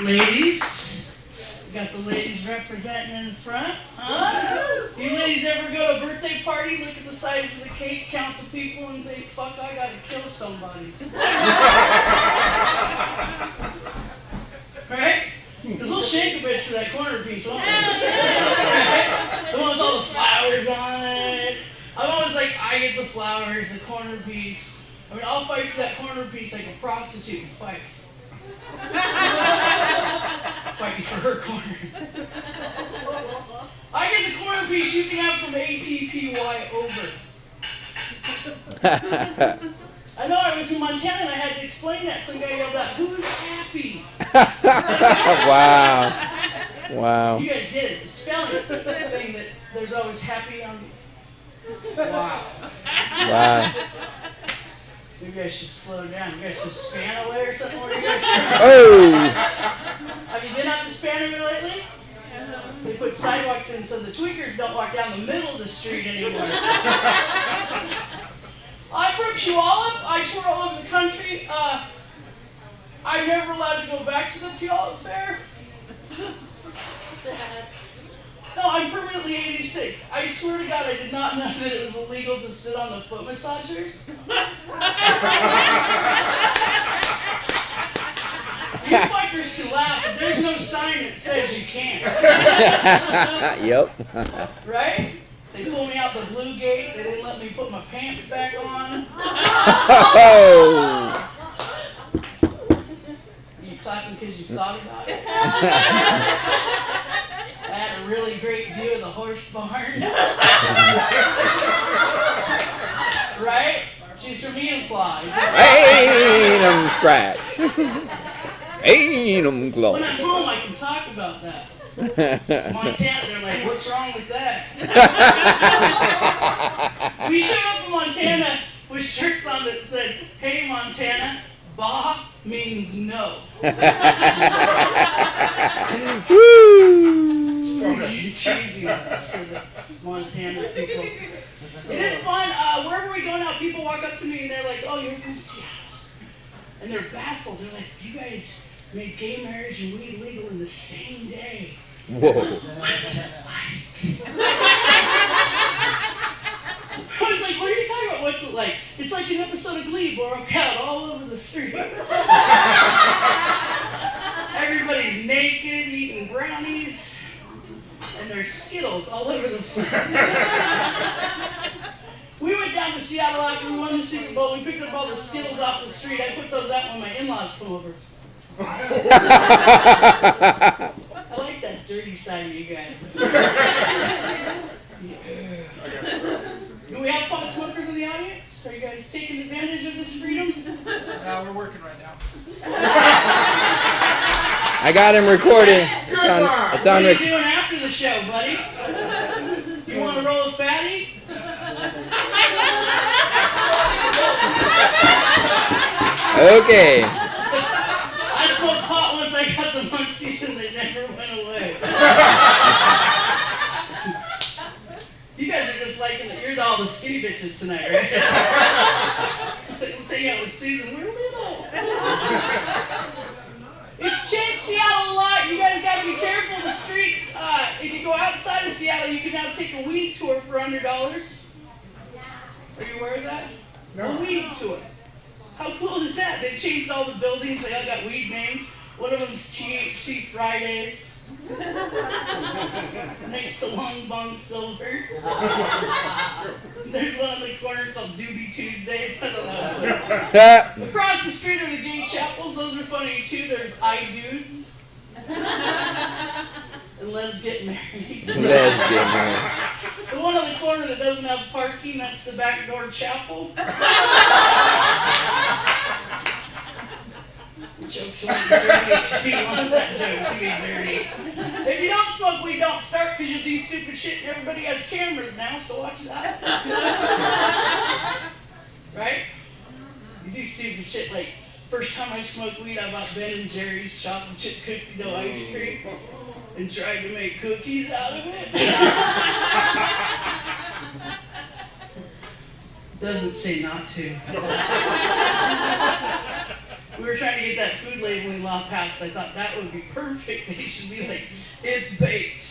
Ladies, we got the ladies representing in the front. Huh? You ladies ever go to a birthday party, look at the size of the cake, count the people, and think, fuck, I gotta kill somebody. Right? Because we'll shake a bitch for that corner piece, won't we? Right? The one with all the flowers on it. I'm always like, I get the flowers, the corner piece. I mean, I'll fight for that corner piece like a prostitute would fight. Fighting for her corner. I get the corner piece you can have from APPY over. I know I was in Montana and I had to explain that. Some guy yelled out, "Who's happy?" Wow. Wow. You guys get it. It's a spelling thing that there's always happy on. Wow. Wow. Maybe I should slow down. You guys should span away or something. What are you guys Oh. Have you been out to Spanaway lately? They put sidewalks in so the tweakers don't walk down the middle of the street anymore. I'm from Puyallup. I tour all over the country. I'm never allowed to go back to the Puyallup Fair. No, I'm permanently 86. I swear to God, I did not know that it was illegal to sit on the foot massagers. You fuckers can laugh, but there's no sign that says you can't. Yep. Right? They pulled me out the blue gate. They didn't let me put my pants back on. Oh. You clapping because you thought about it? I had a really great view of the horse barn. Right? She's from Enumclaw. Ain't 'em scratch. Ain't 'em glow. When I'm home, I can talk about that. Montana, they're like, what's wrong with that? We showed up in Montana with shirts on that said, "Hey Montana, bah means no." It's pretty cheesy for the Montana people. It is fun. Wherever we go now, people walk up to me and they're like, "Oh, you're from Seattle." And they're baffled. They're like, "You guys made gay marriage and weed legal in the same day. Whoa. What's it like?" I was like, "What are you talking about? What's it like?" It's like an episode of Glee, broke out all over the street. Everybody's naked, eating brownies, and there's Skittles all over the place. We went down to Seattle after we won the Super Bowl. We picked up all the Skittles off the street. I put those out when my in-laws come over. I like that dirty side of you guys. Do we have pot smokers in the audience? Are you guys taking advantage of this freedom? No, we're working right now. I got him recording. It's on What are you record. doing after the show, buddy? You want to roll a fatty? Okay. I smoked pot once. I got the munchies and they never went away. You guys are just liking that you're all the skinny bitches tonight, right? Let's hang out with Susan. We're little. It's changed Seattle a lot. You guys got to be careful. The streets. If you go outside of Seattle, you can now take a weed tour for $100. Are you aware of that? No. A weed tour. How cool is that? They changed all the buildings. They all got weed names. One of them's THC Fridays. Next to Long Bong Silvers. There's one on the corner called Doobie Tuesdays. I thought that was funny. Across the street are the gay chapels. Those are funny too. There's iDudes. And Let's Get Married. Let's get married. The one on the corner that doesn't have parking, that's the Backdoor Chapel. Jokes on dirty. If you want that joke to be dirty. If you don't smoke weed, don't start because you do stupid shit. Everybody has cameras now, so watch that. Right? You do stupid shit like, first time I smoked weed, I bought Ben and Jerry's chocolate chip cookie dough ice cream and tried to make cookies out of it. Doesn't say not to. We were trying to get that food labeling law passed. I thought that would be perfect. They should be like, if baked.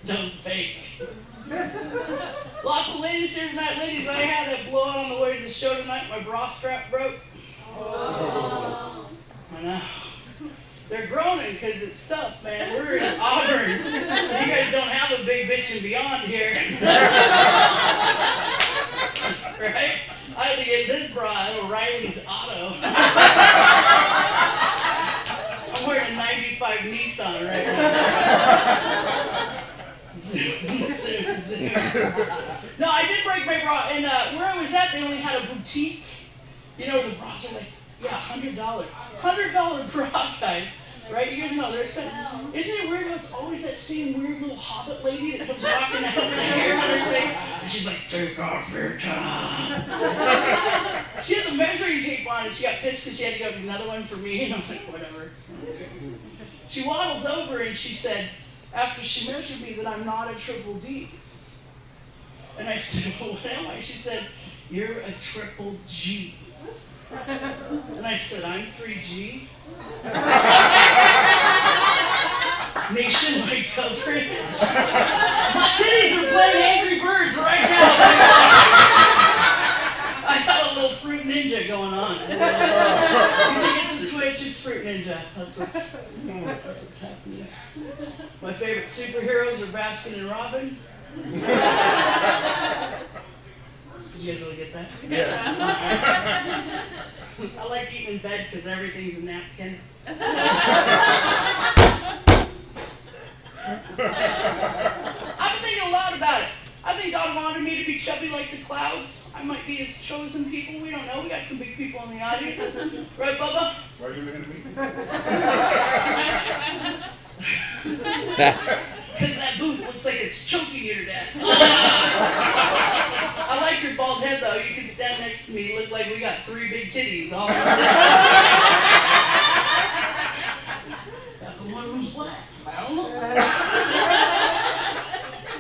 Don't bake. Lots of ladies here tonight. Ladies, I had a blowout on the way to the show tonight. My bra strap broke. Oh. I know. They're groaning because it's tough, man. We're in Auburn. You guys don't have a Big Bitch and Beyond here. Right? I had to get this bra at O'Reilly's Auto. I'm wearing a 95 Nissan right now. Zoom. No, I did break my bra. And where I was at, they only had a boutique. You know, the bras are like, $100. $100 bra, guys. Right? You guys know they're expensive. Isn't it weird how it's always that same weird little hobbit lady that comes walking out with her hair and everything? And she's like, take off your top. She had the measuring tape on and she got pissed because she had to go get another one for me. And I'm like, whatever. She waddles over and she said, after she measured me, that I'm not a triple D. And I said, well, what am I? She said, you're a triple G. And I said, I'm 3G. Nationwide coverage. My titties are playing Angry Birds right now. I got a little Fruit Ninja going on. You think it's a Twitch, it's Fruit Ninja. That's what's happening. My favorite superheroes are Baskin and Robin. Did you guys really get that? Yes. I like eating in bed because everything's a napkin. I've been thinking a lot about it. I think God wanted me to be chubby like the clouds. I might be his chosen people. We don't know. We got some big people in the audience. Right, Bubba? Why are you looking at me? Because that booth looks like it's choking you to death. I like your bald head, though. You can stand next to me. You look like we got 3 big titties all over there. How come one of them's black? I don't know.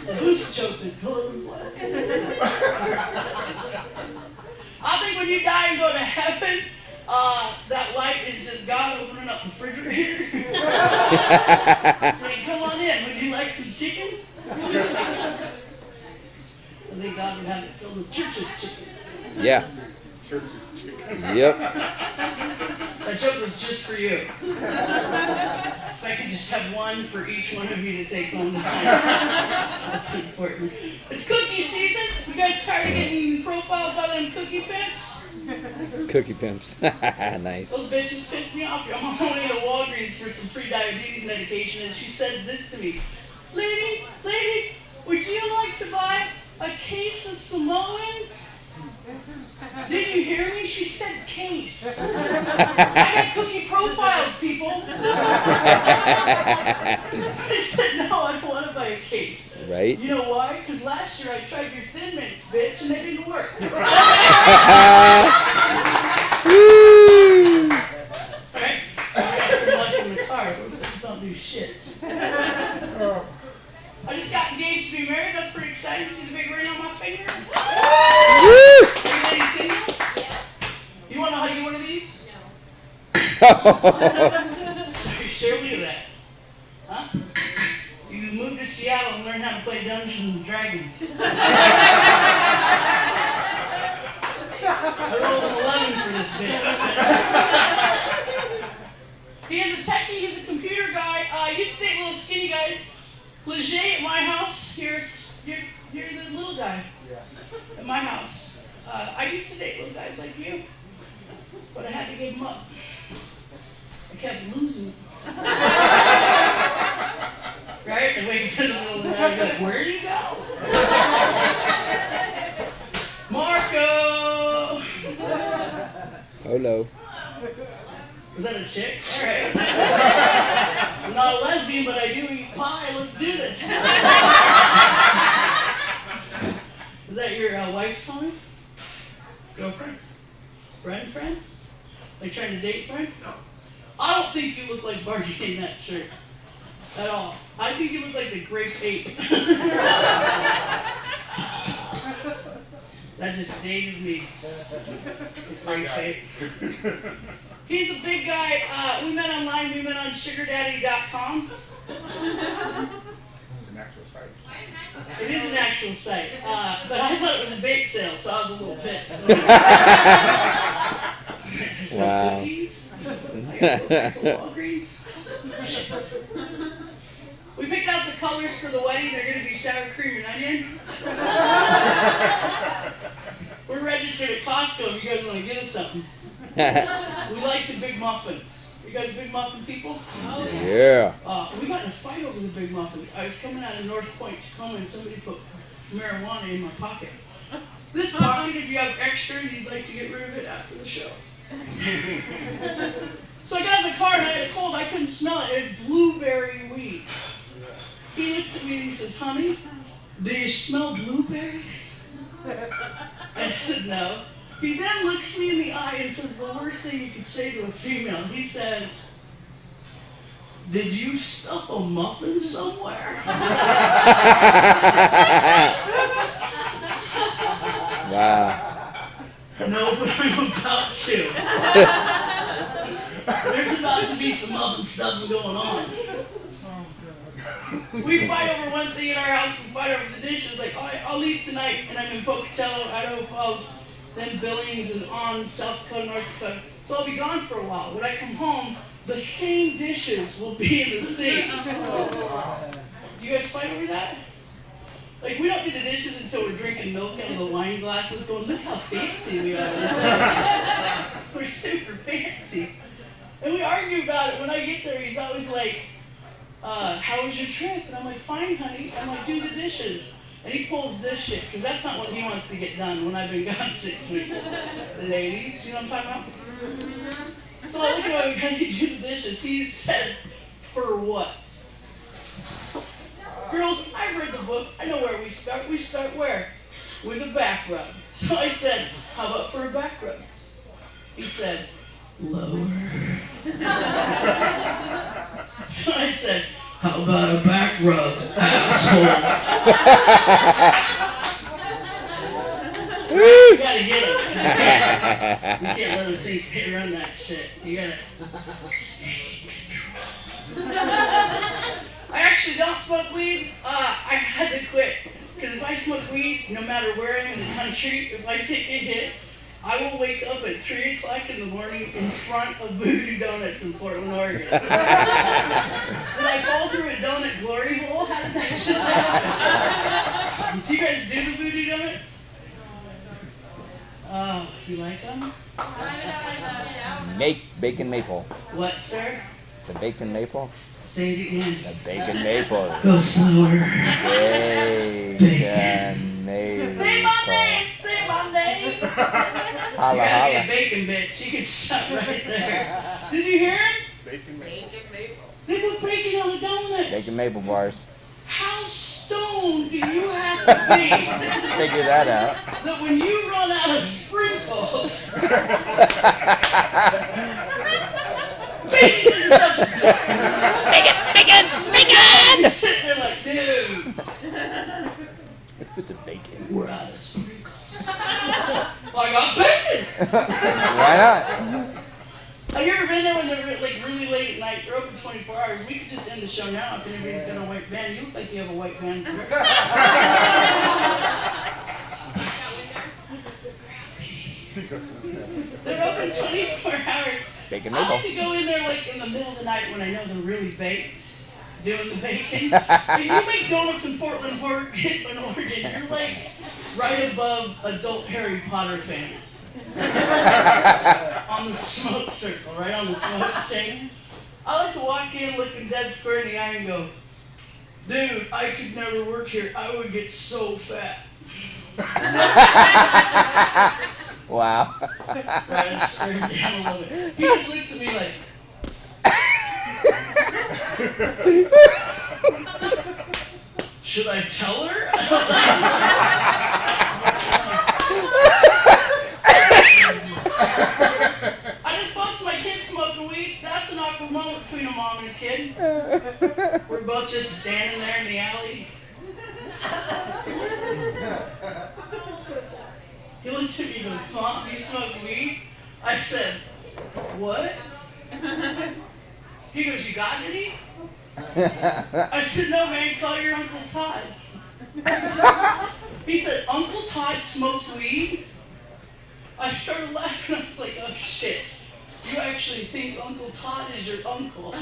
The booth choked until it was black. I think when you die and go to heaven, that light is just God opening up the refrigerator. Saying, come on in, would you like some chicken? I think God would have it filled with church's chicken. Yeah. Church's chicken. Yep. That joke was just for you. If I could just have one for each one of you to take home tonight. That's important. It's cookie season. You guys tired of getting profiled by them cookie pimps? Cookie pimps. Nice. Those bitches piss me off. I'm on my way to Walgreens for some pre-diabetes medication, and she says this to me. Lady, would you like to buy a case of Samoans? Did you hear me? She said case. I got cookie profiled, people. I said, no, I don't want to buy a case. Right? You know why? Because last year I tried your Thin Mints, bitch, and they didn't work. Right? I got some luck in the car. Those things don't do shit. I just got engaged to be married. That's pretty exciting. See the big ring on my finger? Everybody single? You want to know how to get one of these? Sorry, share me that. Huh? You move to Seattle and learn how to play Dungeons and Dragons. I rolled an 11 for this bitch. He is a techie. He's a computer guy. I used to date little skinny guys. Leger at my house. Here's the little guy at my house. I used to date little guys like you, but I had to give them up. I kept losing. Right? I wake up in the middle of the night and be like, where'd he go? Marco! Hello. Is that a chick? Alright. I'm not a lesbian, but I do eat pie. Let's do this. Is that your wife's phone? Girlfriend? Friend? Like trying to date friend? No. I don't think you look like Barney in that shirt. At all. I think you look like the Great Ape. That just dated me. Okay. He's a big guy. We met online. We met on sugardaddy.com. It's an actual site. It is an actual site. But I thought it was a bake sale, so I was a little pissed. Some Wow. cookies. I got to go back to Walgreens. We picked out the colors for the wedding. They're going to be sour cream and onion. We're registered at Costco if you guys want to get us something. We like the big muffins. You guys big muffin people? Yeah. We got in a fight over the big muffins. I was coming out of North Point, Tacoma, and somebody put marijuana in my pocket. This pocket, if you have extra and you'd like to get rid of it after the show. So I got in the car and I had a cold. I couldn't smell it. It had blueberry weed. He looks at me and he says, "Honey, do you smell blueberries?" I said, "No." He then looks me in the eye and says the worst thing you could say to a female. He says, "Did you stuff a muffin somewhere?" Wow. No, but I'm about to. There's about to be some muffin stuffing going on. We fight over one thing in our house. We fight over the dishes. Like, I'll leave tonight, and I'm in Pocatello, Idaho Falls, then Billings, and on South Dakota, North Dakota. So I'll be gone for a while. When I come home, the same dishes will be in the sink. Do you guys fight over that? Like, we don't do the dishes until we're drinking milk out of the wine glasses, going, "Look how fancy we are." We're super fancy. And we argue about it. When I get there, he's always like, "How was your trip?" And I'm like, "Fine, honey." I'm like, "Do the dishes." And he pulls this shit, because that's not what he wants to get done when I've been gone 6 weeks. Ladies, you know what I'm talking about? So I look at him, "How do you do the dishes?" He says, "For what?" Girls, I've read the book. I know where we start. We start where? With a back rub. So I said, "How about for a back rub?" He said, "Lower." So I said, "How about a back rub, asshole?" You gotta get him. You can't let him think they run that shit. You gotta stay in control. I actually don't smoke weed. I had to quit. Because if I smoke weed, no matter where I am in the country, if I take a hit, I will wake up at 3 o'clock in the morning in front of Voodoo Donuts in Portland, Oregon. Did I fall through a donut glory hole? How did that just happen? Do you guys do the Voodoo Donuts? Oh, you like them? Bacon maple. What, sir? The bacon maple. Say it again. The bacon maple. Go slower. Bacon maple. Say my name, say my name. Holla, You gotta be a holla. bacon bitch. You can stop right there. Did you hear him? Bacon maple. They put bacon on the donuts. Bacon maple bars. How stoned do you have to be Figure that out. that when you run out of sprinkles, bacon is a substitute? Bacon! You're sitting there like, "Dude, Let's put the bacon. we're out of sprinkles." Well, I got bacon! Why not? Have you ever been there when they're like really late at night? They're open 24 hours. We could just end the show now if anybody's got a white van. You look like you have a white van, sir. They're open 24 hours. Bacon I maple. like to go in there like in the middle of the night when I know they're really baked, doing the baking. If you make donuts in Portland, Oregon, you're like right above adult Harry Potter fans. On the smoke circle, right on the smoke chain. I like to walk in looking dead square in the eye and go, "Dude, I could never work here. I would get so fat." Wow. Right, I just stared down a little bit. He just looks at me like, "Should I tell her?" I just busted my kid smoking weed. That's an awkward moment between a mom and a kid. We're both just standing there in the alley. He looked at me and goes, Mom, you smoke weed? I said, what? He goes, you got any? I said, no, man, call your Uncle Todd. He said, Uncle Todd smokes weed? I started laughing. I was like, oh, shit. You actually think Uncle Todd is your uncle.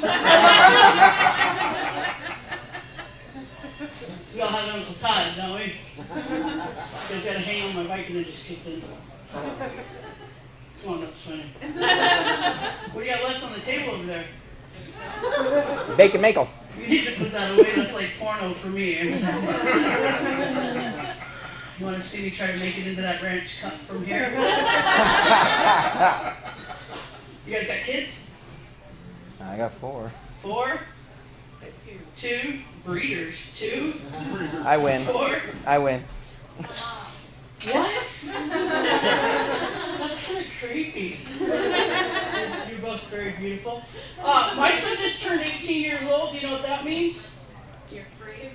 So we all have Uncle Todd, don't we? You guys got to hang on my bike and it just kicked in. Come on, that's funny. What do you got left on the table over there? Bacon Maple. You need to put that away. That's like porno for me. You want to see me try to make it into that ranch cut from here? You guys got kids? I got 4. 4? 2? Breeders. 2? I win. 4? I win. What? That's kind of creepy. You're both very beautiful. My son just turned 18 years old. Do you know what that means? You're free.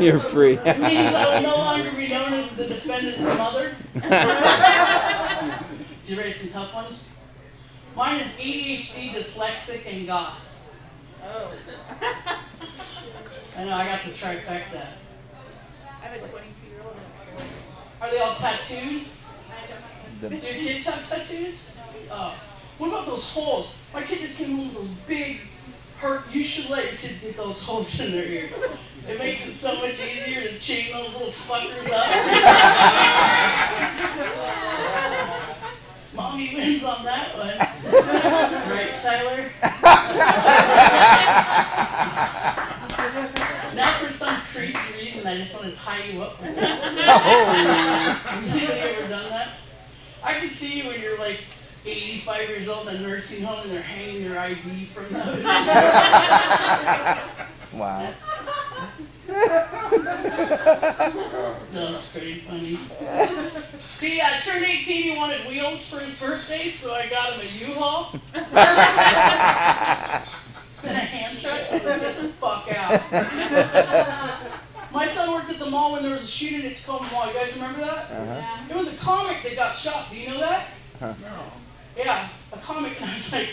You're free. It means I will no longer be known as the defendant's mother. Did you raise some tough ones? Mine is ADHD, dyslexic, and goth. Oh. I know, I got the trifecta. I have a 22-year-old. Are they all tattooed? I don't Do know. your kids have tattoos? Oh. What about those holes? My kid just came home with those big hurt. You should let your kids get those holes in their ears. It makes it so much easier to chain those little fuckers up. Mommy wins on that one. Right, Tyler? Now for some creepy reason, I just want to tie you up with it. Has anybody ever done that? I can see you when you're like 85 years old in a nursing home and they're hanging your IV from those. Wow. That's pretty funny. He turned 18, he wanted wheels for his birthday, so I got him a U-Haul. And a hand truck. Get the fuck out. My son worked at the mall when there was a shooting at Tacoma Mall. You guys remember that? Yeah. It was a comic that got shot. Do you know that? No. Yeah, a comic. And I was like,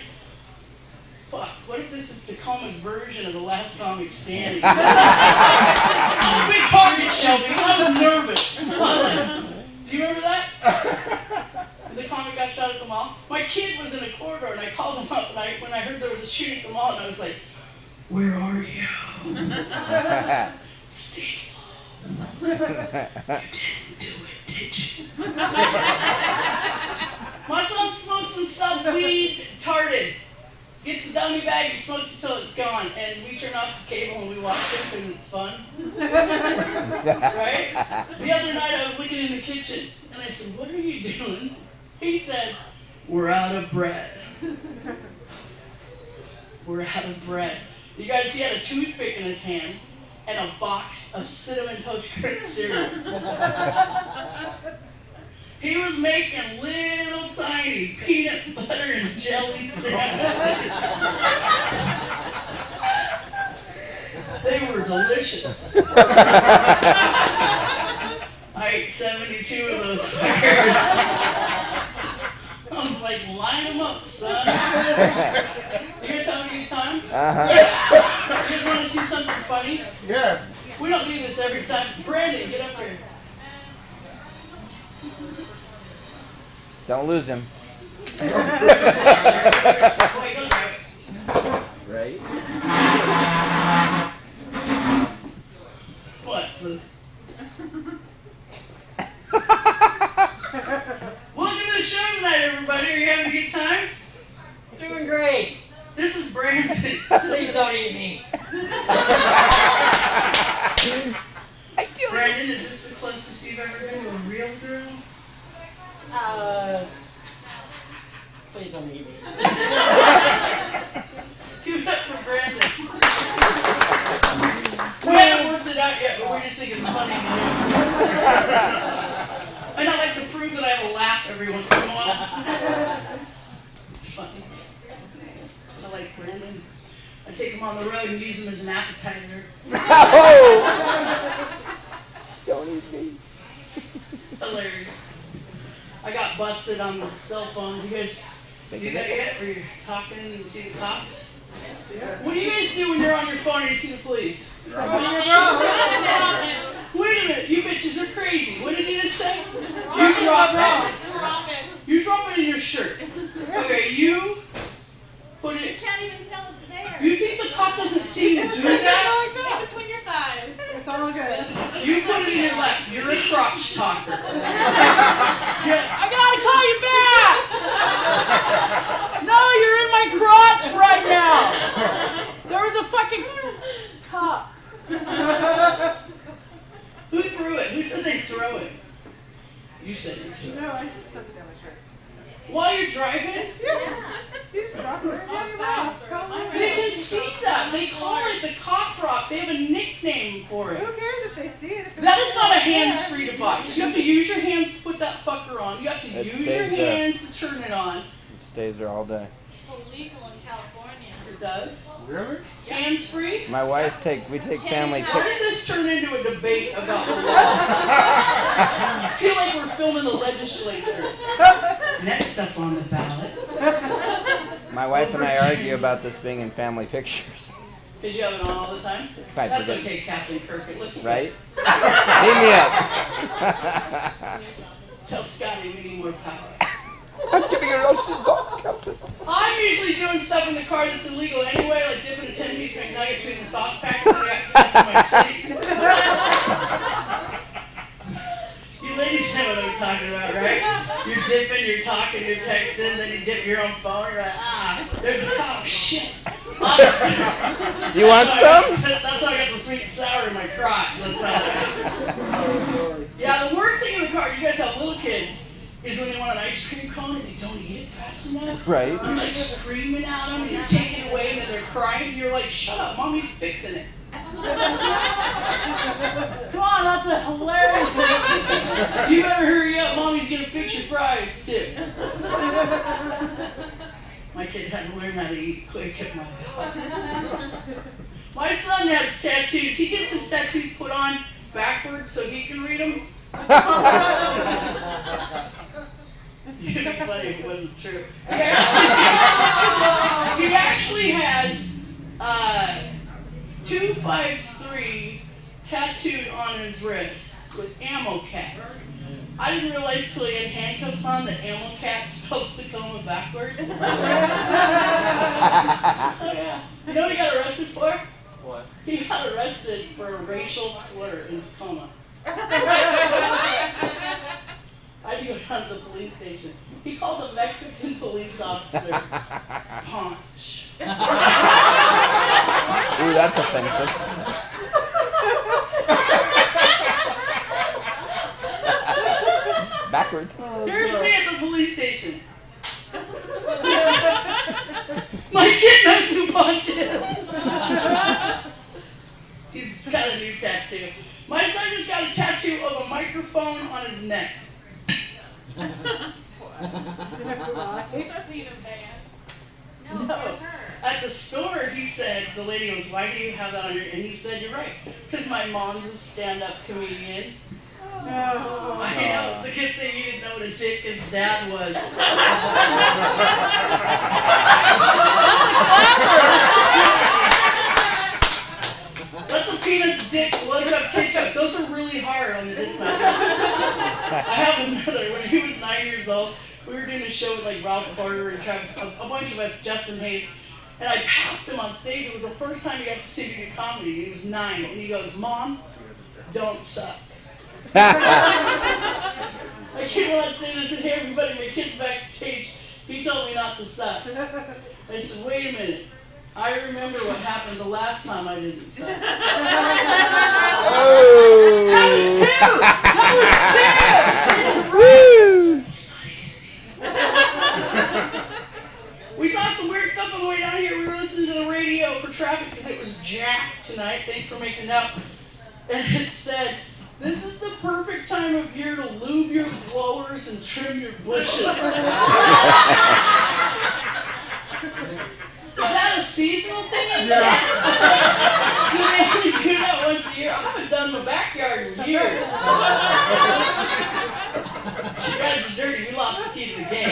fuck, what if this is Tacoma's version of The Last Comic Standing? I'm a big target, Shelby. I was nervous. Do you remember that? The comic got shot at the mall. My kid was in a corridor, and I called him up, and when I heard there was a shooting at the mall, and I was like, where are you? Stay low. You didn't do it, did you? My son smokes some sub weed, retarded. Gets a dummy bag, he smokes it till it's gone, and we turn off the cable and we watch it because it's fun. Right? The other night I was looking in the kitchen, and I said, what are you doing? He said, we're out of bread. We're out of bread. You guys, he had a toothpick in his hand and a box of Cinnamon Toast Crunch cereal. He was making little tiny peanut butter and jelly sandwiches. They were delicious. I ate 72 of those suckers. I was like, line them up, son. You guys having a good time? You guys want to see something funny? Yes. We don't do this every time. Brandon, get up here. Don't lose him. Wait, don't try it. Right? What? Welcome to the show tonight, everybody. Are you having a good time? Doing great. This is Brandon. Please don't eat me. Brandon, is this the closest you've ever been to a real girl? Please don't eat me. Give it up for Brandon. We haven't worked it out yet, but we just think it's funny to do. And I like to prove that I have a laugh every once in a while. It's funny. I like Brandon. I take him on the road and use him as an appetizer. Don't eat me. Hilarious. busted on the cell phone. You guys do that yet? Where you're talking and you see the cops? What do you guys do when you're on your phone and you see the police? Wait a minute, you bitches are crazy. What did he just say? You drop it. Drop it. You drop it in your shirt. Okay, you put You it. can't even tell it's there. You think the cop doesn't see you do that? In between your thighs. It's all good. You put it in your lap. You're a crotch talker. I gotta call you back. No, you're in my crotch right now. There was a fucking cop. Who threw it? Who said they throw it? You said you threw it. No, I just stuck it down my shirt. While you're driving? You just drop it right down your mouth. Call me They back. can see that. They call it the cop rock. They have a nickname for it. Who cares if they see it? If That is not a hands-free device. You have to use your hands to put that fucker on. You have to It use your stays there. hands to turn it on. It stays there all day. It's illegal in California. It does. Really? Hands-free. My wife we take family How pictures. did this turn into a debate about the law? I feel like we're filming the legislature. Next up on the ballot. My wife and I argue about this being in family pictures. Because you have it on all the time? Right, That's but- okay, Captain Kirk. It looks good. Right? Beat me up. Tell Scotty we need more power. I'm giving her all she's got, Captain. I'm usually doing stuff in the car that's illegal anyway, like dipping a 10-piece McNugget between the sauce packets and I got stuff in my seat. You ladies know what I'm talking about, right? You're dipping, you're talking, you're texting, then you dip your own phone, you're like, there's a cop, shit. Honestly, You want some? that's how I got the sweet and sour in my crotch. That's how Yeah, the worst thing in the car, you guys have little kids, is when they want an ice cream cone and they don't eat it fast enough. Right. You're like screaming at them and you're taking it away and then they're crying and you're like, shut up, mommy's fixing it. Come on, that's a hilarious. You better hurry up, mommy's gonna fix your fries too. My kid had to learn how to eat quick at my house. My son has tattoos. He gets his tattoos put on backwards so he can read them. It'd be funny if it wasn't true. He actually has 253 tattooed on his wrist with ammo cat. I didn't realize till he had handcuffs on that ammo cat's supposed to come backwards. Oh yeah. You know what he got arrested for? What? He got arrested for a racial slur in Tacoma. I had to go down to the police station. He called a Mexican police officer Punch. Ooh, that's offensive. Backwards. Here's me at the police station. My kid knows who Punch is. He's got a new tattoo. My son just got a tattoo of a microphone on his neck. That's even bad. No, No. for her. At the store, he said, the lady goes, why do you have that on your, and he said, you're right, because my mom's a stand-up comedian. I know, it's a good thing you didn't know what a dick his dad was. That's a penis, dick, blowjob, ketchup. Those are really hard on the dismount. I have another. When he was 9 years old, we were doing a show with like Ralph Porter and Travis, a bunch of us, Justin Hayes, and I passed him on stage. It was the first time he got to see me do comedy. He was 9, and he goes, Mom, don't suck. I came on stage and said, hey everybody, my kid's backstage. He told me not to suck. I said, wait a minute. I remember what happened the last time I didn't suck. Oh. That was 2! That was 2! Woo! It's not easy. We saw some weird stuff on the way down here. We were listening to the radio for traffic because it was jacked tonight. Thanks for making it up. And it said, this is the perfect time of year to lube your blowers and trim your bushes. Is that a seasonal thing? Do they only do that once a year? I haven't done my backyard in years. You guys are dirty, we lost the key to the game.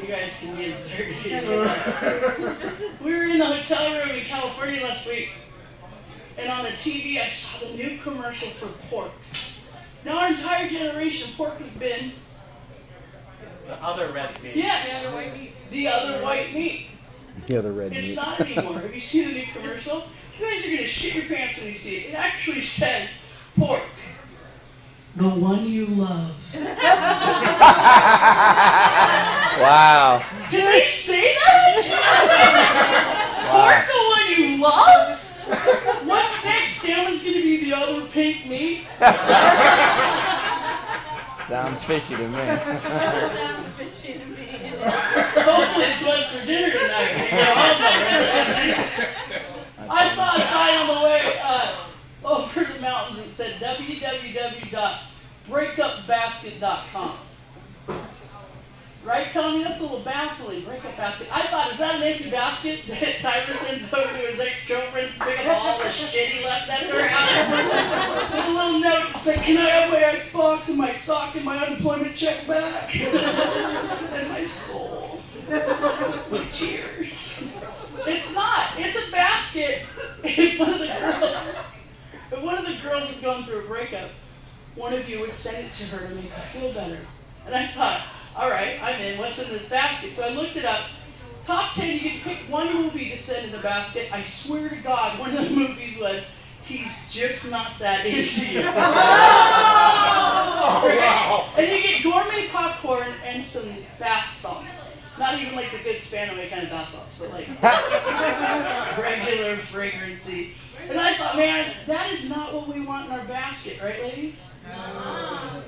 You guys can be as dirty as you want. We were in the hotel room in California last week, and on the TV I saw the new commercial for pork. Now our entire generation, pork has been The other red meat. yes, the other white meat. The other red It's not anymore. Have you seen the new commercial? You guys are gonna shit your pants when you see it. It actually says pork. The one you love. Wow. Can they say that? Pork, the one you love? What's next? Salmon's gonna be the other pink meat? Sounds fishy to me. Hopefully it's what's for dinner tonight. when you get home, though. I saw a sign on the way over the mountains that said www.breakupbasket.com. Right, Tommy? That's a little baffling. Breakup basket. I thought, is that an empty basket that Tyler sends over to his ex-girlfriend to pick up all the shit he left at her house? With a little note that said, can I have my Xbox and my sock and my unemployment check back? And my soul. With tears. It's not. It's a basket. If one of the girls is going through a breakup, one of you would send it to her to make her feel better. And I thought, all right, I'm in. What's in this basket? So I looked it up. Top 10, you get to pick one movie to send in the basket. I swear to God, one of the movies was He's Just Not That Into You. Right? And you get gourmet popcorn and some bath salts. Not even like the good Spanaway kind of bath salts, but like regular fragrancy. And I thought, man, that is not what we want in our basket, right, ladies?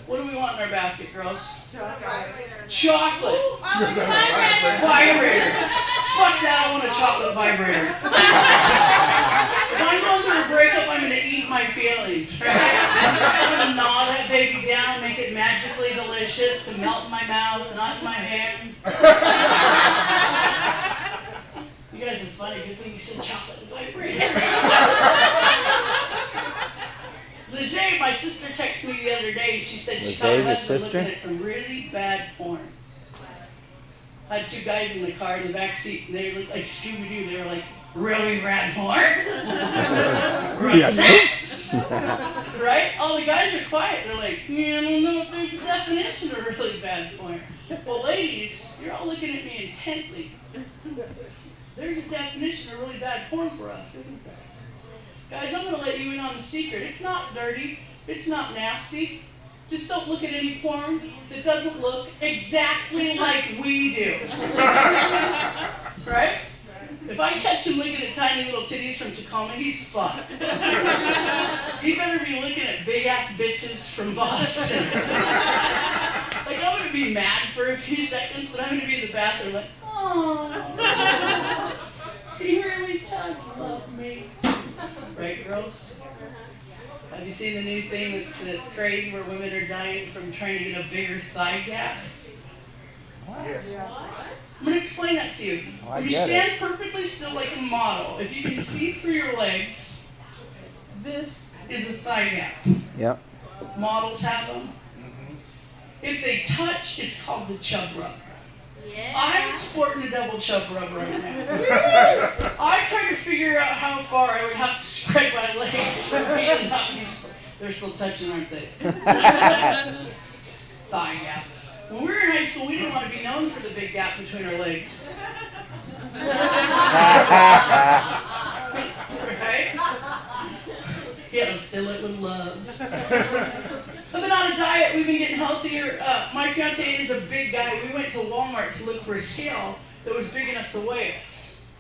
What do we want in our basket, girls? Chocolate. Vibrator. Fuck that, I want a chocolate vibrator. If I'm going through a breakup, I'm going to eat my feelings, right? I'm going to gnaw that baby down, make it magically delicious, to melt in my mouth, not in my hand. You guys are funny. Good thing you said chocolate and vibrator. Lizzie, my sister texted me the other day. She said she caught her husband looking at some really bad porn. I had two guys in the car in the back seat, and they looked like Scooby-Doo. They were like, really bad porn? Right? All the guys are quiet. They're like, yeah, I don't know if there's a definition of really bad porn. Well, ladies, you're all looking at me intently. There's a definition of really bad porn for us, isn't there? Guys, I'm going to let you in on the secret. It's not dirty. It's not nasty. Just don't look at any porn that doesn't look exactly like we do. Right? If I catch him looking at tiny little titties from Tacoma, he's fucked. He better be looking at big-ass bitches from Boston. Like, I'm going to be mad for a few seconds, but I'm going to be in the bathroom like, oh, he really does love me. Right, girls? Have you seen the new thing that's a craze where women are dying from trying to get a bigger thigh gap? Yes. I'm going to explain that to you. When you stand perfectly still like a model, if you can see through your legs, this is a thigh gap. Yep. Models have them. If they touch, it's called the chub rub. Yeah. I'm sporting a double chub rub right now. I'm trying to figure out how far I would have to spread my legs for me to not be. They're still touching, aren't they? Thigh gap. When we were in high school, we didn't want to be known for the big gap between our legs. Right? You gotta fill it with love. I've been on a diet. We've been getting healthier. My fiance is a big guy. We went to Walmart to look for a scale that was big enough to weigh us.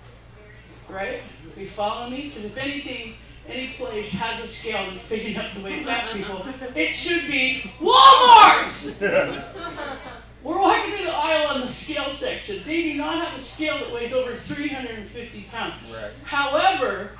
Right? You follow me? Because if anything, any place has a scale that's big enough to weigh fat people, it should be Walmart! Yes. We're walking through the aisle on the scale section. They do not have a scale that weighs over 350 pounds. Right. However,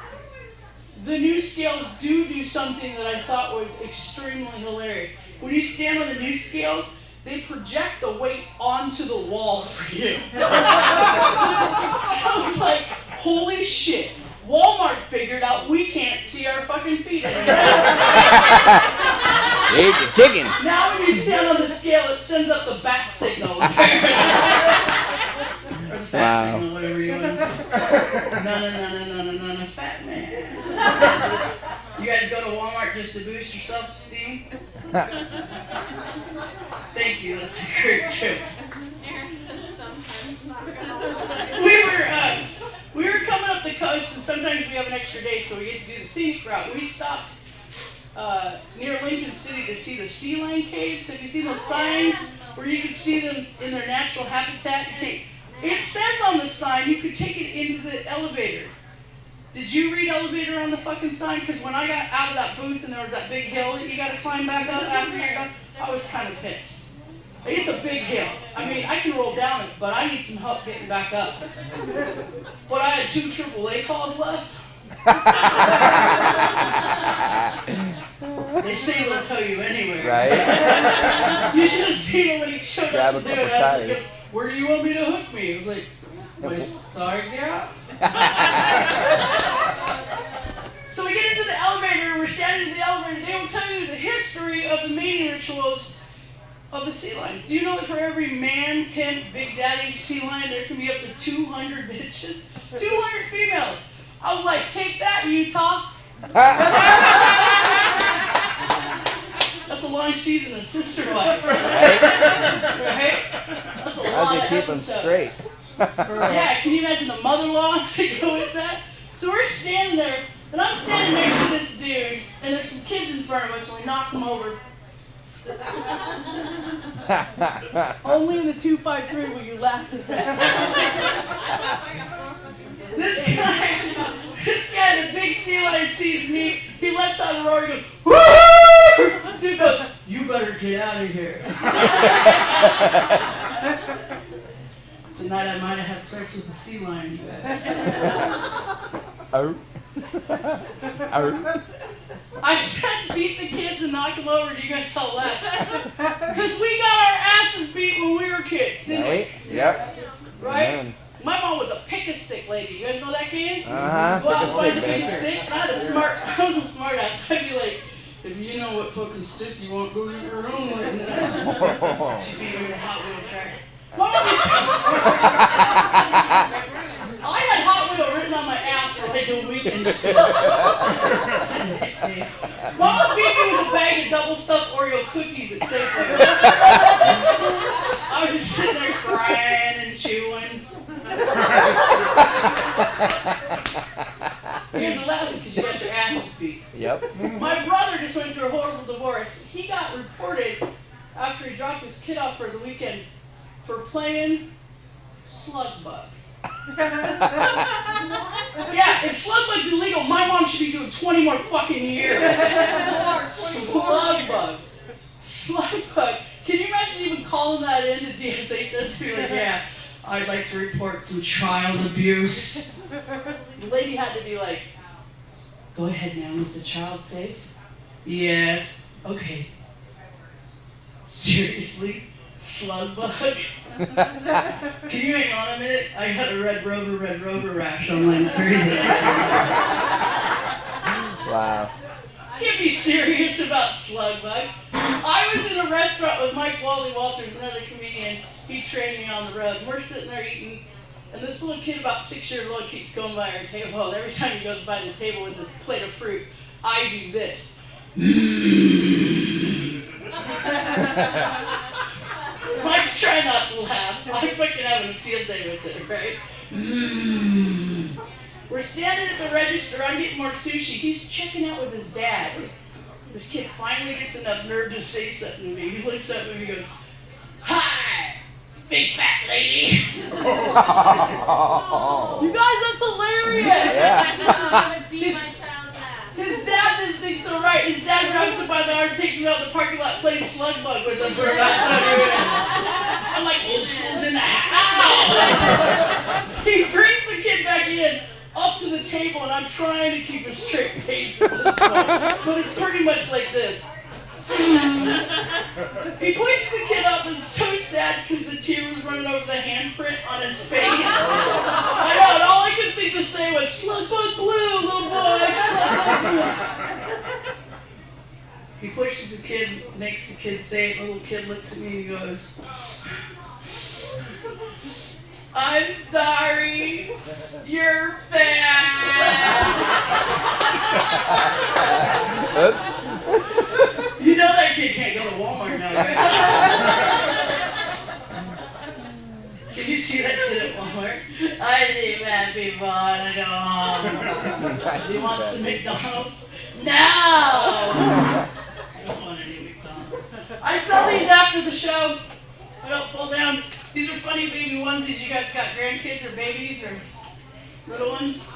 the new scales do something that I thought was extremely hilarious. When you stand on the new scales, they project the weight onto the wall for you. I was like, holy shit. Walmart figured out we can't see our fucking feet anymore. You ate the chicken. Now when you stand on the scale, it sends up the bat signal. Or the fat Wow. signal, whatever you want. No, fat man. You guys go to Walmart just to boost your self-esteem? Thank you, that's a great joke. Aaron said sometimes not We were coming up the coast, and sometimes we have an extra day, so we get to do the scenic route. We stopped near Lincoln City to see the sea lion caves. Have you seen those signs where you can see them in their natural habitat? It says on the sign you could take it into the elevator. Did you read elevator on the fucking sign? Because when I got out of that booth and there was that big hill that you got to climb back up after you're done, I was kind of pissed. Like, it's a big hill. I mean, I can roll down it, but I need some help getting back up. But I had 2 AAA calls left. They say they'll tell you anyway. Right? You should have seen him when he showed Grab up a to do couple it. I was tires. like, where do you want me to hook me? He was like, sorry, girl. So we get into the elevator, we're standing in the elevator, they will tell you the history of the mating rituals of the sea lions. Do you know that for every man, pimp, big daddy sea lion, there can be up to 200 bitches? 200 females. I was like, take that, Utah. That's a long season of sister wives. Right? That's a lot How'd you of keep them episodes. straight? Yeah, can you imagine the mother-in-laws that go with that? So we're standing there, and I'm standing next to this dude, and there's some kids in front of us, and we knock them over. Only in the 253 will you laugh at that. This guy, the big sea lion sees me, he lets out a roar, he goes, woo! Dude goes, you better get out of here. Tonight I might have had sex with a sea lion, you guys. I said beat the kids and knock them over, and you guys all laugh. Because we got our asses beat when we were kids, didn't we? Yep. Right? Amen. My mom was a pick-a-stick lady. You guys know that game? Uh-huh. Go out and find a Pick a big stick, stick. I was a smart ass. I'd be like, if you know what fucking stick you want, go get your own one. She'd be doing a Hot Wheel track. Mom was... I had Hot Wheel written on my ass for like a week and still. Mom would beat me with a bag of double stuffed Oreo cookies at Safeway. I was just sitting there crying and chewing. You guys are laughing because you got your asses beat. Yep. My brother just went through a horrible divorce. He got reported after he dropped his kid off for the weekend for playing slug bug. Yeah, if slug bug's illegal, my mom should be doing 20 more fucking years. Slug bug. Slug bug. Can you imagine even calling that in to DSHS? Be like, yeah, I'd like to report some child abuse. The lady had to be like, go ahead now, is the child safe? Yes. Okay. Seriously? Slug bug? Can you hang on a minute? I got a Red Rover rash on line 3. Wow. Can't be serious about slug bug. I was in a restaurant with Mike Wally Walters, another comedian. He trained me on the road. We're sitting there eating, and this little kid about 6 years old keeps going by our table. And every time he goes by the table with this plate of fruit, I do this. Mike's trying not to laugh. I'm fucking having a field day with it, right? We're standing at the register. I'm getting more sushi. He's checking out with his dad. This kid finally gets enough nerve to say something to me. He looks up at me and goes, "Hi, big fat lady." You guys, that's hilarious. His dad didn't think so right. His dad grabs him by the arm, takes him out in the parking lot, plays slug bug with him for about 10 minutes. I'm like, old school's in the house. He brings the kid back in, up to the table, and I'm trying to keep a straight face at this point. But it's pretty much like this. He pushes the kid up, and it's so sad because the tear was running over the handprint on his face. I know, and all I could think to say was, slug bug blue, little boy, slug bug blue. He He pushes the kid, makes the kid say it. The little kid looks at me and he goes, I'm sorry, you're fat. Oops. You know that kid can't go to Walmart now, right? Can you see that kid at Walmart? I see fat people want to go home. He wants some McDonald's? No! I don't want any McDonald's. I sell these after the show. I don't fall down. These are funny baby onesies. You guys got grandkids or babies or little ones?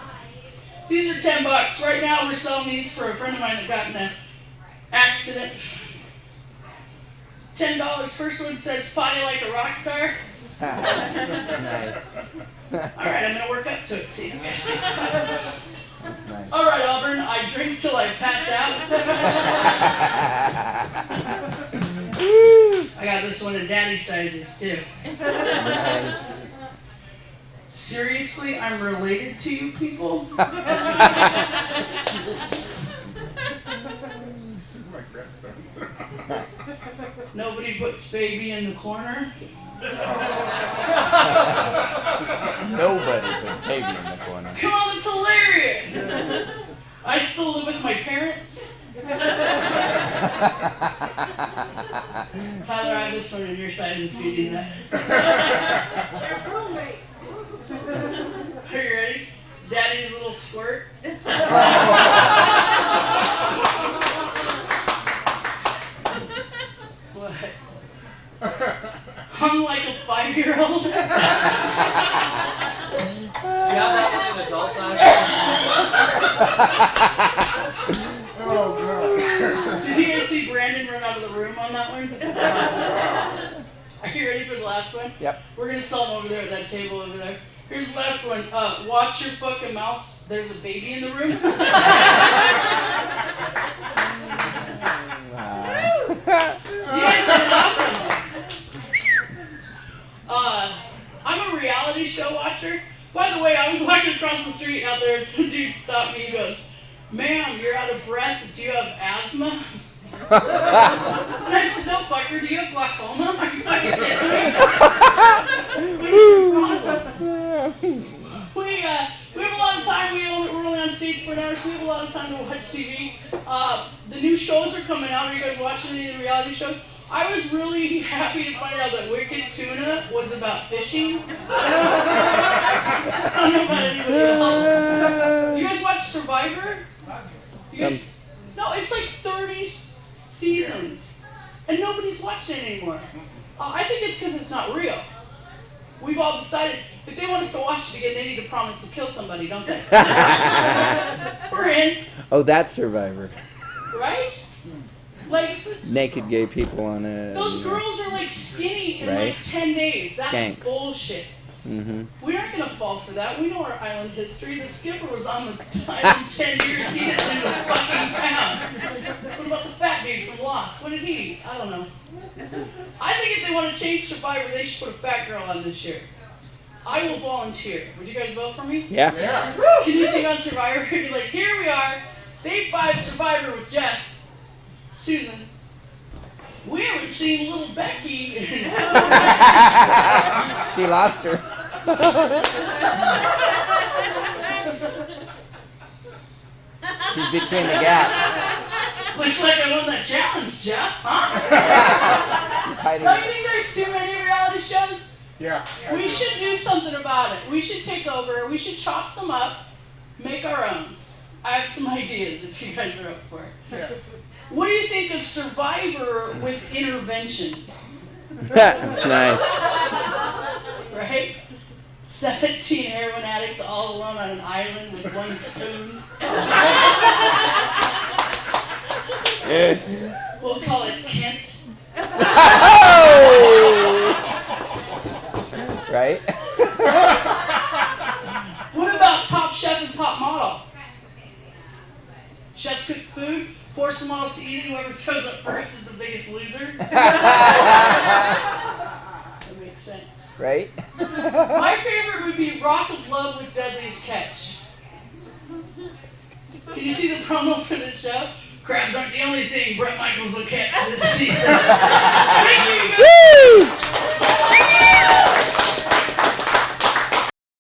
These are $10. Right now we're selling these for a friend of mine that got in an accident. $10. First one says potty like a rock star. Nice. Alright, I'm gonna work up to it. See. Nice. Alright, Auburn, I drink till I pass out. I got this one in daddy sizes too. Nice. Seriously, I'm related to you people? My grandsons. Nobody puts baby in the corner? Nobody puts baby in the corner. Come on, it's hilarious! I still live with my parents. Tyler, I have this one on your side and feeding that. They're roommates. Are you ready? Daddy's little squirt. What? Hung like a 5-year-old? Do you have that one in adult size? Oh, God. Did you guys see Brandon run out of the room on that one? Are you ready for the last one? Yep. We're gonna sell them over there at that table over there. Here's the last one. Watch your fucking mouth. There's a baby in the room. You guys are laughing. I'm a reality show watcher. By the way, I was walking across the street out there and some dude stopped me. He goes, "Ma'am, you're out of breath. Do you have asthma?" And I said, "No, fucker. Do you have glaucoma? Are you fucking kidding me? What is your problem?" We have a lot of time. We're only on stage for an hour, so we have a lot of time to watch TV. The new shows are coming out. Are you guys watching any of the reality shows? I was really happy to find out that Wicked Tuna was about fishing. I don't know about anybody else. You guys watch Survivor? You guys, no, it's like 30 seasons, and nobody's watching it anymore. I think it's because it's not real. We've all decided if they want us to watch it again, they need to promise to kill somebody, don't they? We're in. Oh, that's Survivor. Right? Like, Naked gay people on it. those girls are like skinny in Right. like 10 days. That's Skanks. bullshit. Mm-hmm. We aren't going to fall for that. We know our island history. The skipper was on the island 10 years. He didn't lose a fucking pound. What about the fat dude from Lost? What did he eat? I don't know. I think if they want to change Survivor, they should put a fat girl on this year. I will volunteer. Would you guys vote for me? Yeah. Yeah. Can you sing on Survivor? Be like, here we are, day 5 Survivor with Jeff, Susan. We haven't seen little Becky. She lost her. He's between the gap. Looks like I won that challenge, Jeff. Huh? He's hiding. Don't you think there's too many reality shows? Yeah. We should do something about it. We should take over. We should chop some up, make our own. I have some ideas if you guys are up for it. Yeah. What do you think of Survivor with intervention? Nice. Right? 17 heroin addicts all alone on an island with one spoon. We'll call it Kent. Right? What about Top Chef and Top Model? Chefs cook food, force the models to eat it. Whoever throws up first is the biggest loser. That makes sense. Right? My favorite would be Rock of Love with Dudley's Catch. Can you see the promo for the show? Crabs aren't the only thing Brett Michaels will catch this season. Thank you, guys. Woo!